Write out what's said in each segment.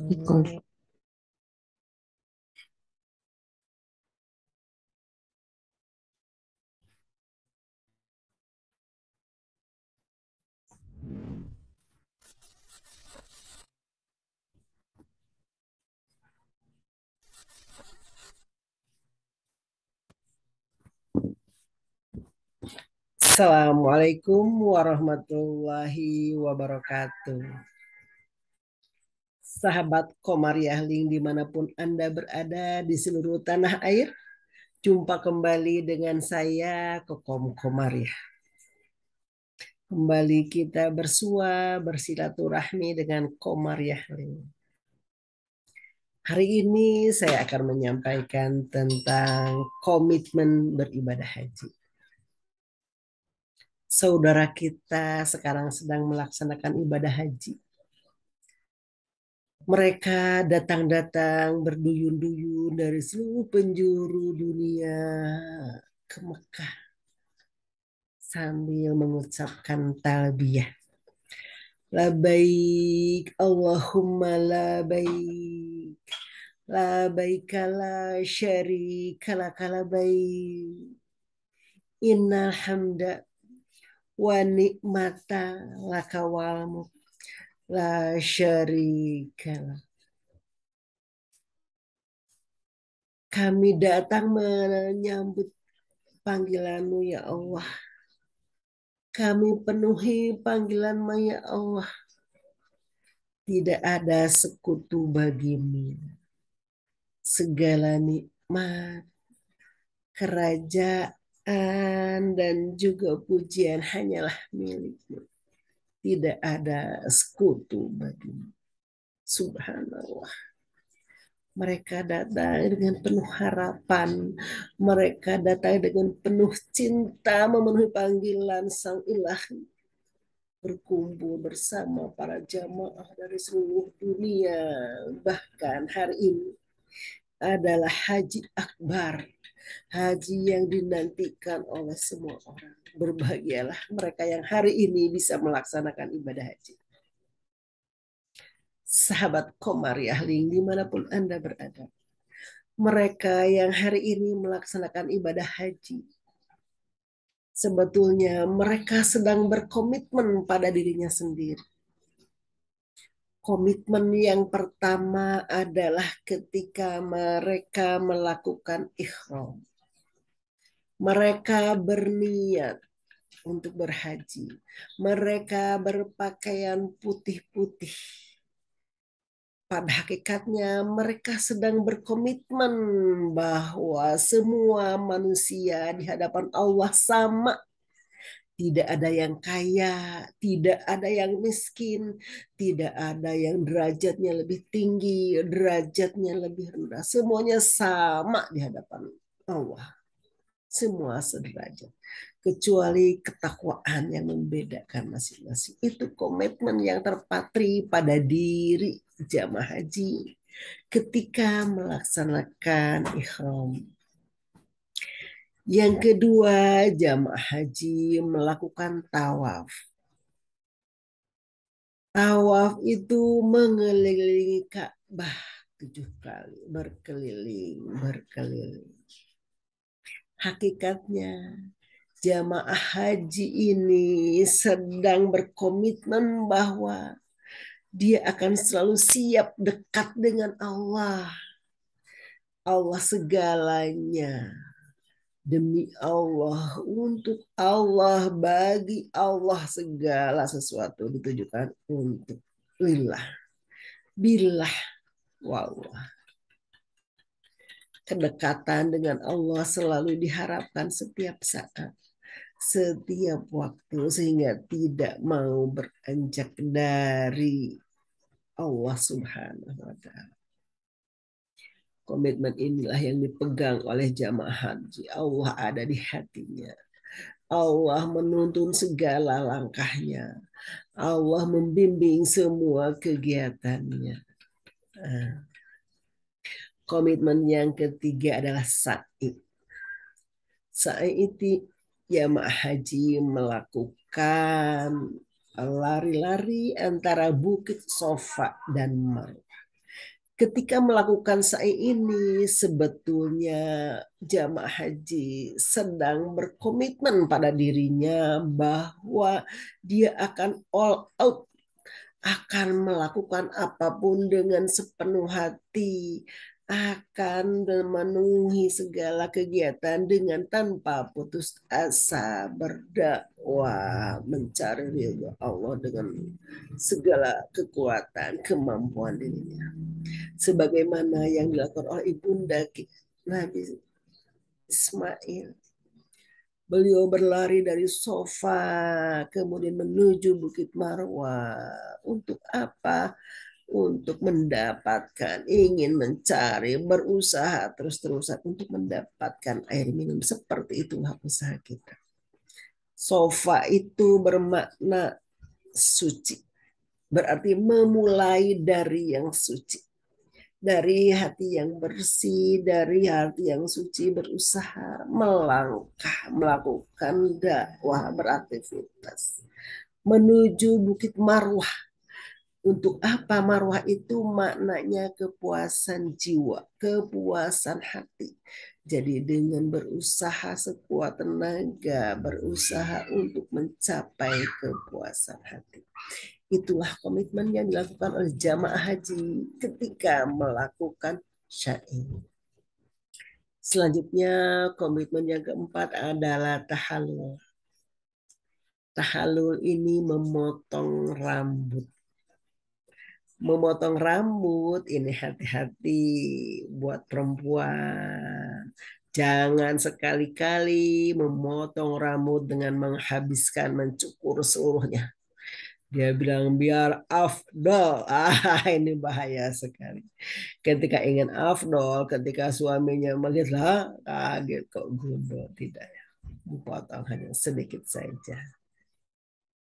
Record. Assalamualaikum warahmatullahi wabarakatuh. Sahabat Komariah Link dimanapun Anda berada di seluruh tanah air, jumpa kembali dengan saya Kokom Komariah. Kembali kita bersua bersilaturahmi dengan Komariah Link. Hari ini saya akan menyampaikan tentang komitmen beribadah haji. Saudara kita sekarang sedang melaksanakan ibadah haji. Mereka datang-datang berduyun-duyun dari seluruh penjuru dunia ke Mekah sambil mengucapkan talbiyah. Labaik Allahumma labaik. Labaik la syarika laka labaik. Innal hamda wa ni'mata laka wal mulk la syarika lak. Kami datang menyambut panggilan-Mu ya Allah. Kami penuhi panggilan-Mu ya Allah. Tidak ada sekutu bagimu. Segala nikmat, kerajaan, dan juga pujian hanyalah milik-Mu. Tidak ada sekutu bagimu. Subhanallah. Mereka datang dengan penuh harapan. Mereka datang dengan penuh cinta memenuhi panggilan Sang Ilahi. Berkumpul bersama para jamaah dari seluruh dunia. Bahkan hari ini adalah haji akbar. Haji yang dinantikan oleh semua orang. Berbahagialah mereka yang hari ini bisa melaksanakan ibadah haji. Sahabat Komariah Link dimanapun Anda berada. Mereka yang hari ini melaksanakan ibadah haji. Sebetulnya mereka sedang berkomitmen pada dirinya sendiri. Komitmen yang pertama adalah ketika mereka melakukan ihram. Mereka berniat untuk berhaji. Mereka berpakaian putih-putih. Pada hakikatnya mereka sedang berkomitmen bahwa semua manusia di hadapan Allah sama. Tidak ada yang kaya, tidak ada yang miskin, tidak ada yang derajatnya lebih tinggi, derajatnya lebih rendah. Semuanya sama di hadapan Allah. Semua sederajat. Kecuali ketakwaan yang membedakan masing-masing. Itu komitmen yang terpatri pada diri jamaah haji ketika melaksanakan ihram. Yang kedua, jamaah haji melakukan tawaf. Tawaf itu mengelilingi Ka'bah 7 kali, berkeliling, berkeliling. Hakikatnya jamaah haji ini sedang berkomitmen bahwa dia akan selalu siap dekat dengan Allah. Allah segalanya. Demi Allah, untuk Allah, bagi Allah segala sesuatu ditujukan untuk lillah. Billah wallah. Kedekatan dengan Allah selalu diharapkan setiap saat, setiap waktu, sehingga tidak mau beranjak dari Allah Subhanahu wa Ta'ala. Komitmen inilah yang dipegang oleh jamaah haji. Allah ada di hatinya. Allah menuntun segala langkahnya. Allah membimbing semua kegiatannya. Komitmen yang ketiga adalah sa'i. Sa'i itu jamaah haji melakukan lari-lari antara bukit Sofa dan Marwah. Ketika melakukan sa'i ini, sebetulnya jamaah haji sedang berkomitmen pada dirinya bahwa dia akan all out, akan melakukan apapun dengan sepenuh hati, akan memenuhi segala kegiatan dengan tanpa putus asa, berdakwah, mencari ridho Allah dengan segala kekuatan, kemampuan dirinya. Sebagaimana yang dilakukan oleh ibunda Nabi Ismail. Beliau berlari dari sofa, kemudian menuju Bukit Marwah. Untuk apa? Untuk mendapatkan, ingin mencari, berusaha terus-terusan untuk mendapatkan air minum. Seperti itulah usaha kita. Sofa itu bermakna suci. Berarti memulai dari yang suci. Dari hati yang bersih, dari hati yang suci, berusaha melangkah, melakukan dakwah, beraktivitas menuju Bukit Marwah. Untuk apa Marwah itu? Maknanya kepuasan jiwa, kepuasan hati. Jadi dengan berusaha sekuat tenaga, berusaha untuk mencapai kepuasan hati. Itulah komitmen yang dilakukan oleh jamaah haji ketika melakukan syai. Selanjutnya komitmen yang keempat adalah tahallul. Tahallul ini memotong rambut. Memotong rambut ini hati-hati buat perempuan. Jangan sekali-kali memotong rambut dengan menghabiskan, mencukur seluruhnya. Dia bilang biar afdol. Ini bahaya sekali. Ketika ingin afdol, ketika suaminya melihat, lah kaget kok gundul. Tidak ya. Dipotong hanya sedikit saja.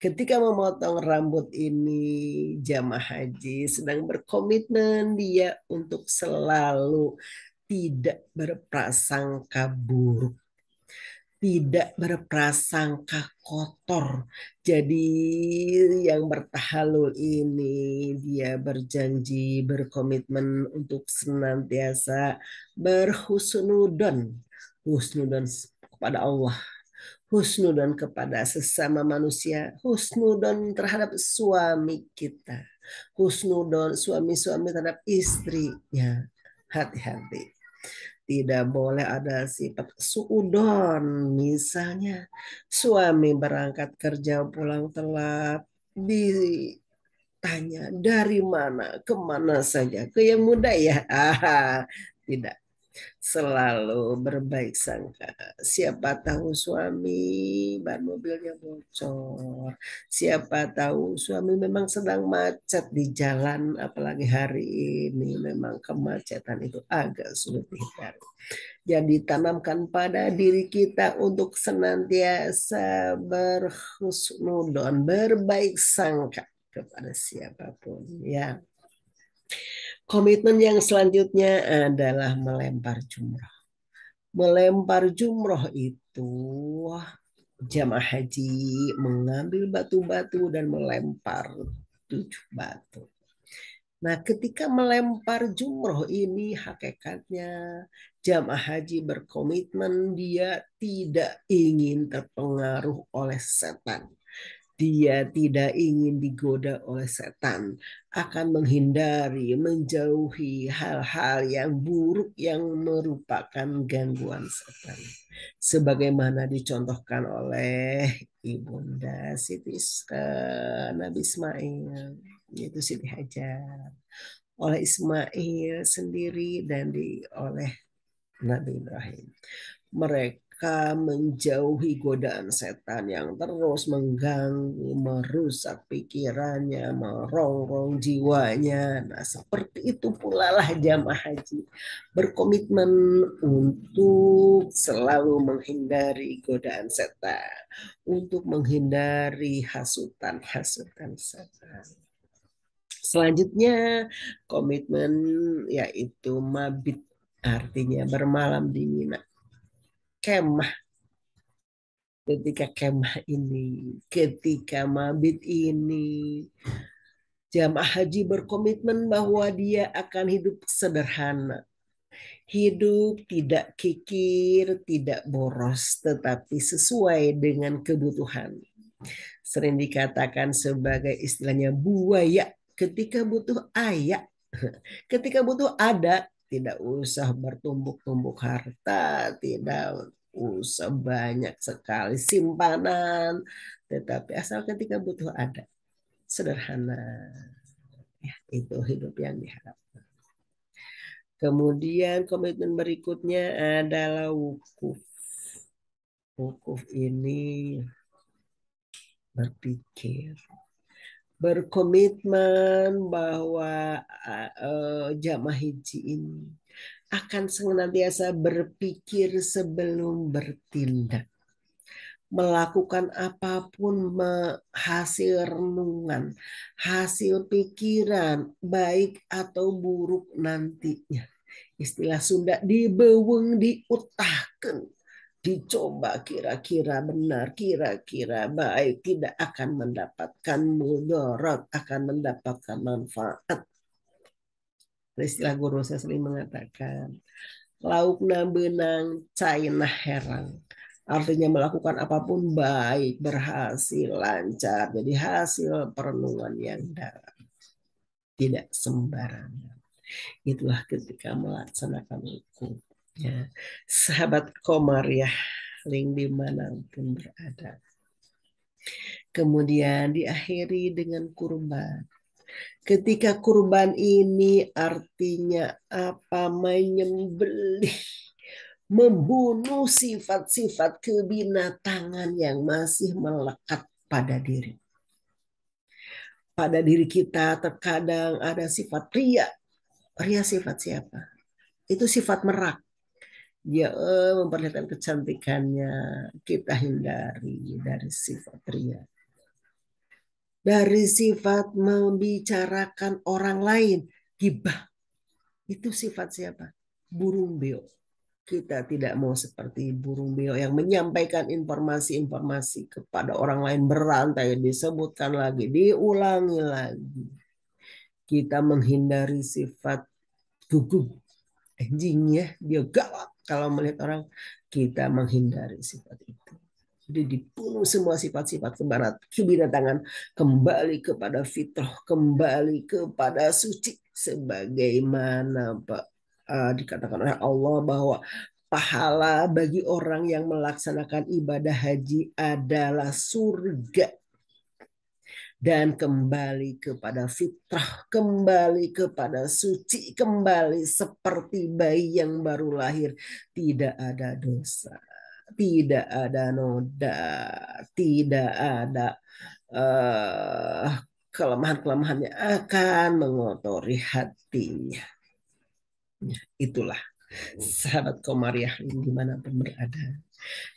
Ketika memotong rambut ini, jamaah haji sedang berkomitmen dia untuk selalu tidak berprasangka buruk, tidak berprasangka kotor. Jadi yang bertahalul ini dia berjanji, berkomitmen untuk senantiasa berhusnudon, husnudon kepada Allah, husnudon kepada sesama manusia, husnudon terhadap suami kita, husnudon suami-suami terhadap istrinya. Hati-hati. Tidak boleh ada sifat suudon. Misalnya suami berangkat kerja pulang telat, ditanya dari mana, kemana saja, ke yang muda ya. Tidak, selalu berbaik sangka. Siapa tahu suami ban mobilnya bocor. Siapa tahu suami memang sedang macet di jalan, apalagi hari ini memang kemacetan itu agak sulit dihindari. Jadi tanamkan pada diri kita untuk senantiasa berhusnudon, berbaik sangka kepada siapapun ya. Komitmen yang selanjutnya adalah melempar jumroh. Melempar jumroh itu jamaah haji mengambil batu-batu dan melempar 7 batu. Nah, ketika melempar jumroh ini hakikatnya jamaah haji berkomitmen dia tidak ingin terpengaruh oleh setan. Dia tidak ingin digoda oleh setan, akan menghindari, menjauhi hal-hal yang buruk yang merupakan gangguan setan. Sebagaimana dicontohkan oleh Ibunda Siti Nabi Ismail, yaitu Siti Hajar, oleh Ismail sendiri dan oleh Nabi Ibrahim. Mereka menjauhi godaan setan yang terus mengganggu, merusak pikirannya, merongrong jiwanya. Nah, seperti itu pula lah jamaah haji berkomitmen untuk selalu menghindari godaan setan, untuk menghindari hasutan-hasutan setan. Selanjutnya komitmen yaitu mabit, artinya bermalam di Mina. Kemah. Ketika kemah ini, ketika mabit ini, Jamaah haji berkomitmen bahwa dia akan hidup sederhana. Hidup tidak kikir, tidak boros, tetapi sesuai dengan kebutuhan. Sering dikatakan sebagai istilahnya buaya ketika butuh ayak, ketika butuh ada, tidak usah bertumbuk-tumbuk harta, tidak usah banyak sekali simpanan, tetapi asal ketika butuh ada, sederhana. Ya, itu hidup yang diharapkan. Kemudian komitmen berikutnya adalah wukuf. Wukuf ini berpikir, berkomitmen bahwa jamaah haji ini akan senantiasa berpikir sebelum bertindak. Melakukan apapun hasil renungan, hasil pikiran, baik atau buruk nantinya. Istilah Sunda dibeweng diutahkan, dicoba kira-kira benar, kira-kira baik, tidak akan mendapatkan mudarat, akan mendapatkan manfaat. Istilah guru saya sering mengatakan, laukna benang, caina herang. Artinya melakukan apapun baik, berhasil, lancar. Jadi hasil perenungan yang dalam. Tidak sembarangan. Itulah ketika melaksanakan hukum. Ya. Sahabat Komariah, link dimanapun berada. Kemudian diakhiri dengan kurban. Ketika kurban ini artinya apa? Menyembelih, membunuh sifat-sifat kebinatangan yang masih melekat pada diri. Pada diri kita terkadang ada sifat ria. Ria sifat siapa? Itu sifat merak. Dia memperlihatkan kecantikannya. Kita hindari dari sifat ria. Dari sifat membicarakan orang lain. Gibah. Itu sifat siapa? Burung beo. Kita tidak mau seperti burung beo yang menyampaikan informasi-informasi kepada orang lain berantai, disebutkan lagi, diulangi lagi. Kita menghindari sifat gugup, anjing ya, dia galak kalau melihat orang, kita menghindari sifat itu. Jadi dibunuh semua sifat-sifat kebinatangan, kembali kepada fitrah, kembali kepada suci, sebagaimana Pak dikatakan oleh Allah bahwa pahala bagi orang yang melaksanakan ibadah haji adalah surga. Dan kembali kepada fitrah, kembali kepada suci, kembali seperti bayi yang baru lahir, tidak ada dosa, tidak ada noda, tidak ada kelemahan-kelemahannya akan mengotori hatinya. Itulah sahabat Komariah dimanapun berada.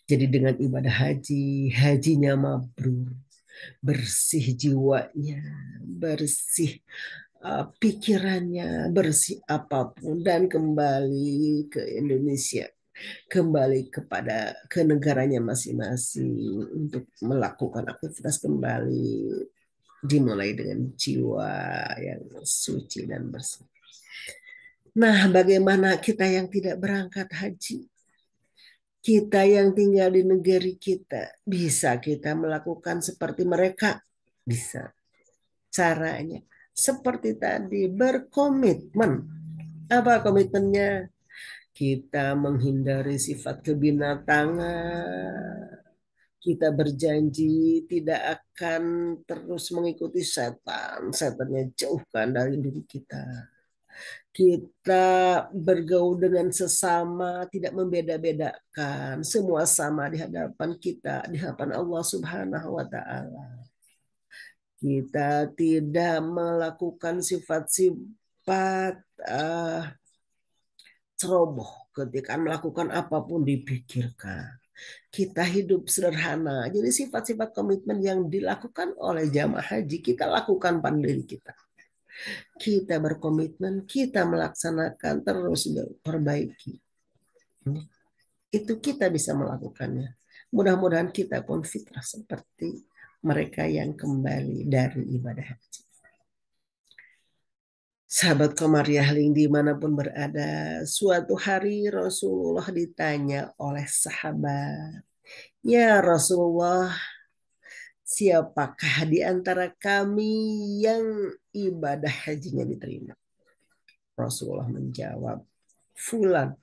Jadi dengan ibadah haji, hajinya mabrur, bersih jiwanya, bersih pikirannya, bersih apapun, dan kembali ke Indonesia, kembali ke negaranya masing-masing untuk melakukan aktivitas kembali, dimulai dengan jiwa yang suci dan bersih. Nah, bagaimana kita yang tidak berangkat haji? Kita yang tinggal di negeri kita, bisa kita melakukan seperti mereka? Bisa. Caranya seperti tadi, berkomitmen. Apa komitmennya? Kita menghindari sifat kebinatangan. Kita berjanji tidak akan terus mengikuti setan. Setannya jauhkan dari diri kita. Kita bergaul dengan sesama, tidak membeda-bedakan. Semua sama di hadapan kita, di hadapan Allah Subhanahu wa Ta'ala. Kita tidak melakukan sifat-sifat ceroboh ketika melakukan apapun dipikirkan. Kita hidup sederhana. Jadi sifat-sifat komitmen yang dilakukan oleh jamaah haji kita lakukan pada diri kita. Kita berkomitmen, kita melaksanakan, terus perbaiki. Itu kita bisa melakukannya. Mudah-mudahan kita pun fitrah seperti mereka yang kembali dari ibadah haji. Sahabat Komariah Ling dimanapun berada, suatu hari Rasulullah ditanya oleh sahabat, "Ya Rasulullah, siapakah di antara kami yang ibadah hajinya diterima?" Rasulullah menjawab, "Fulan."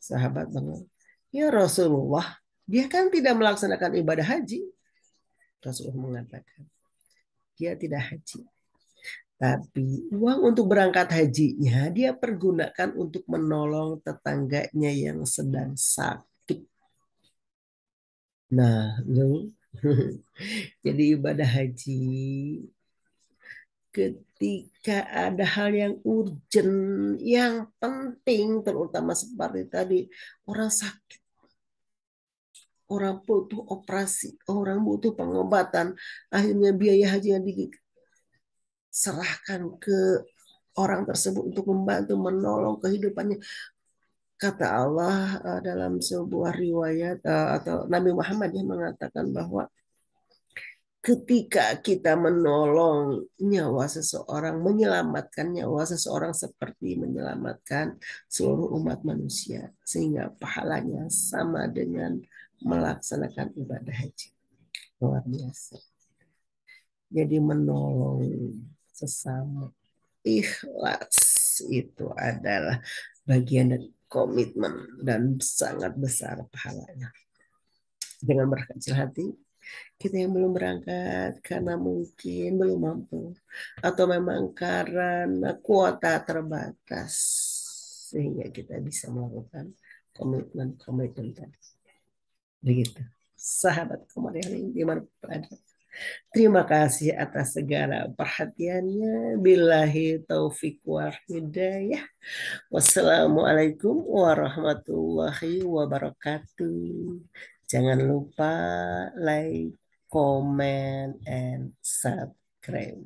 Sahabat bangun, "Ya Rasulullah, dia kan tidak melaksanakan ibadah haji." Rasulullah mengatakan, "Dia tidak haji. Tapi uang untuk berangkat hajinya dia pergunakan untuk menolong tetangganya yang sedang sakit." Nah, lu jadi ibadah haji ketika ada hal yang urgent, yang penting, terutama seperti tadi orang sakit, orang butuh operasi, orang butuh pengobatan, akhirnya biaya haji yang diserahkan ke orang tersebut untuk membantu menolong kehidupannya. Kata Allah dalam sebuah riwayat atau Nabi Muhammad yang mengatakan bahwa ketika kita menolong nyawa seseorang, menyelamatkan nyawa seseorang seperti menyelamatkan seluruh umat manusia, sehingga pahalanya sama dengan melaksanakan ibadah haji. Luar biasa. Jadi menolong sesama, ikhlas itu adalah bagian dari komitmen dan sangat besar pahalanya. Jangan berkecil hati, kita yang belum berangkat karena mungkin belum mampu atau memang karena kuota terbatas sehingga kita bisa melakukan komitmen tadi. Begitu. Sahabat Komariah di mana berada. Terima kasih atas segala perhatiannya. Billahi taufik wal hidayah. Wassalamualaikum warahmatullahi wabarakatuh. Jangan lupa like, comment, and subscribe.